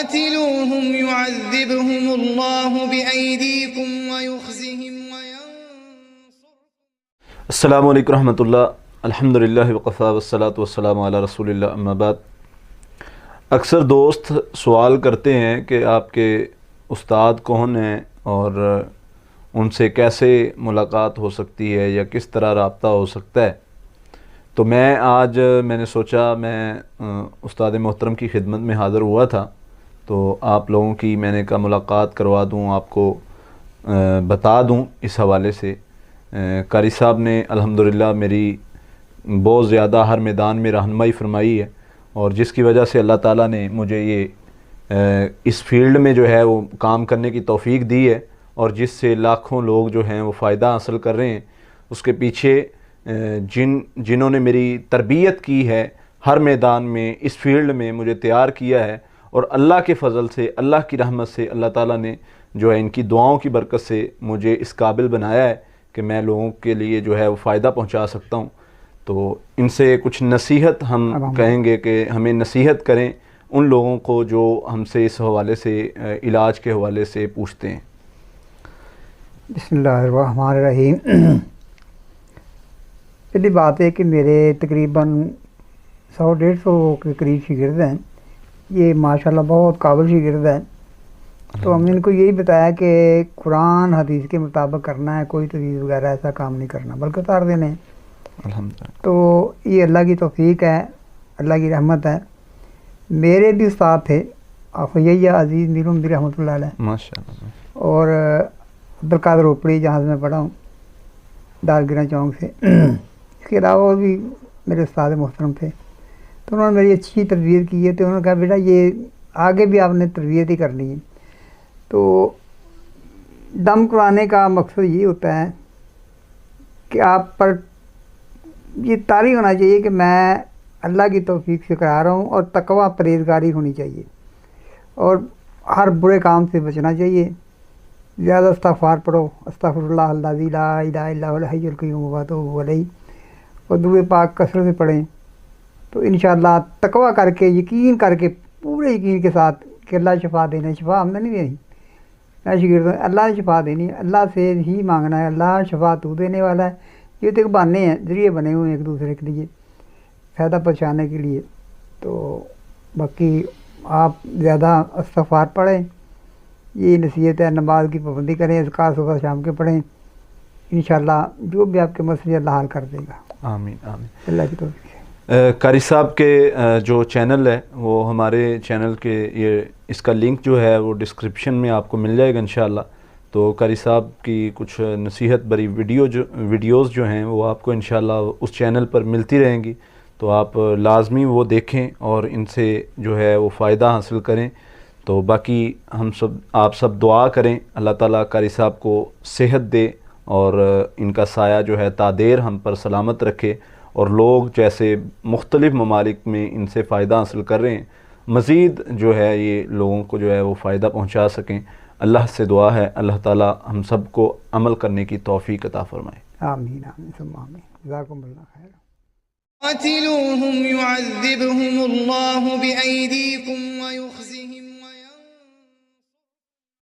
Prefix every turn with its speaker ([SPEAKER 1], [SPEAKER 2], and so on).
[SPEAKER 1] قاتلوهم يعذبهم الله بأيديكم ويخزهم وينصركم.
[SPEAKER 2] السلام علیکم ورحمۃ اللہ. الحمدللہ وقفا والصلاۃ والسلام علی رسول اللہ، اما بعد. اکثر دوست سوال کرتے ہیں کہ آپ کے استاد کون ہیں اور ان سے کیسے ملاقات ہو سکتی ہے یا کس طرح رابطہ ہو سکتا ہے. تو میں نے سوچا میں استاد محترم کی خدمت میں حاضر ہوا تھا، تو آپ لوگوں کی میں نے کہا ملاقات کروا دوں، آپ کو بتا دوں اس حوالے سے. قاری صاحب نے الحمدللہ میری بہت زیادہ ہر میدان میں رہنمائی فرمائی ہے، اور جس کی وجہ سے اللہ تعالیٰ نے مجھے یہ اس فیلڈ میں جو ہے وہ کام کرنے کی توفیق دی ہے، اور جس سے لاکھوں لوگ جو ہیں وہ فائدہ حاصل کر رہے ہیں. اس کے پیچھے جنہوں نے میری تربیت کی ہے ہر میدان میں، اس فیلڈ میں مجھے تیار کیا ہے، اور اللہ کے فضل سے، اللہ کی رحمت سے اللہ تعالیٰ نے جو ہے ان کی دعاؤں کی برکت سے مجھے اس قابل بنایا ہے کہ میں لوگوں کے لیے جو ہے وہ فائدہ پہنچا سکتا ہوں. تو ان سے کچھ نصیحت ہم کہیں گے کہ ہمیں نصیحت کریں ان لوگوں کو جو ہم سے اس حوالے سے علاج کے حوالے سے پوچھتے ہیں.
[SPEAKER 3] بسم اللہ الرحمن الرحیم. پہلی بات ہے کہ میرے تقریباً 100-150 کے قریب شاگرد ہیں. یہ ماشاءاللہ بہت قابل شاگرد ہیں. تو ہم نے ان کو یہی بتایا کہ قرآن حدیث کے مطابق کرنا ہے، کوئی تجویز وغیرہ ایسا کام نہیں کرنا بلکہ اتار دینے ہیں. تو یہ اللہ کی توفیق ہے، اللہ کی رحمت ہے. میرے بھی استاد تھے خیہ عزیز میر الحمد رحمۃ اللہ علیہ
[SPEAKER 2] ماشاءاللہ،
[SPEAKER 3] اور عبدالقادر روپڑی جہاں سے میں پڑھا ہوں دارگرہ چونک سے. اس کے علاوہ بھی میرے استاد محترم تھے. تو انہوں نے میری اچھی تربیت کی ہے. تو انہوں نے کہا بیٹا یہ آگے بھی آپ نے تربیت ہی کرنی ہے. تو دم کرانے کا مقصد یہ ہوتا ہے کہ آپ پر یہ طاری ہونا چاہیے کہ میں اللہ کی توفیق سے کرا رہا ہوں، اور تقویٰ پرہیزگاری ہونی چاہیے، اور ہر برے کام سے بچنا چاہیے. زیادہ استغفار پڑھو، استغفر اللہ الذی لا الہ الا هو الحی القیوم واتوب الیہ، اور درود پاک کثرت سے پڑھیں. تو انشاءاللہ تقویٰ کر کے، یقین کر کے، پورے یقین کے ساتھ کہ اللہ شفا دینا ہے. شفا ہم نے نہیں دینی، میں شاگرد اللہ نے شفا دینی ہے، اللہ سے ہی مانگنا ہے. اللہ شفا تو دینے والا ہے. یہ تو ایک بہانے ہیں، ذریعے بنے ہوئے ہیں ایک دوسرے کے لیے فائدہ پہنچانے کے لیے. تو باقی آپ زیادہ استغفار پڑھیں، یہ نصیحت ہے. نماز کی پابندی کریں، اذکار صبح شام کے پڑھیں. انشاءاللہ جو بھی آپ کے مسئلے اللہ حل کر دے گا.
[SPEAKER 2] آمین آمین.
[SPEAKER 3] اللہ کی توفیق.
[SPEAKER 2] قاری صاحب کے جو چینل ہے وہ ہمارے چینل کے اس کا لنک جو ہے وہ ڈسکرپشن میں آپ کو مل جائے گا انشاءاللہ. تو قاری صاحب کی کچھ نصیحت بری ویڈیوز جو ہیں وہ آپ کو انشاءاللہ اس چینل پر ملتی رہیں گی. تو آپ لازمی وہ دیکھیں اور ان سے جو ہے وہ فائدہ حاصل کریں. تو باقی آپ سب دعا کریں اللہ تعالیٰ قاری صاحب کو صحت دے، اور ان کا سایہ جو ہے تادیر ہم پر سلامت رکھے، اور لوگ جیسے مختلف ممالک میں ان سے فائدہ حاصل کر رہے ہیں مزید جو ہے یہ لوگوں کو جو ہے وہ فائدہ پہنچا سکیں. اللہ سے دعا ہے اللہ تعالیٰ ہم سب کو عمل کرنے کی توفیق عطا فرمائے.
[SPEAKER 3] آمین آمین ثم آمین. جزاکم اللہ خیر.
[SPEAKER 1] قاتلوهم يعذبهم الله بأيديكم ويخزهم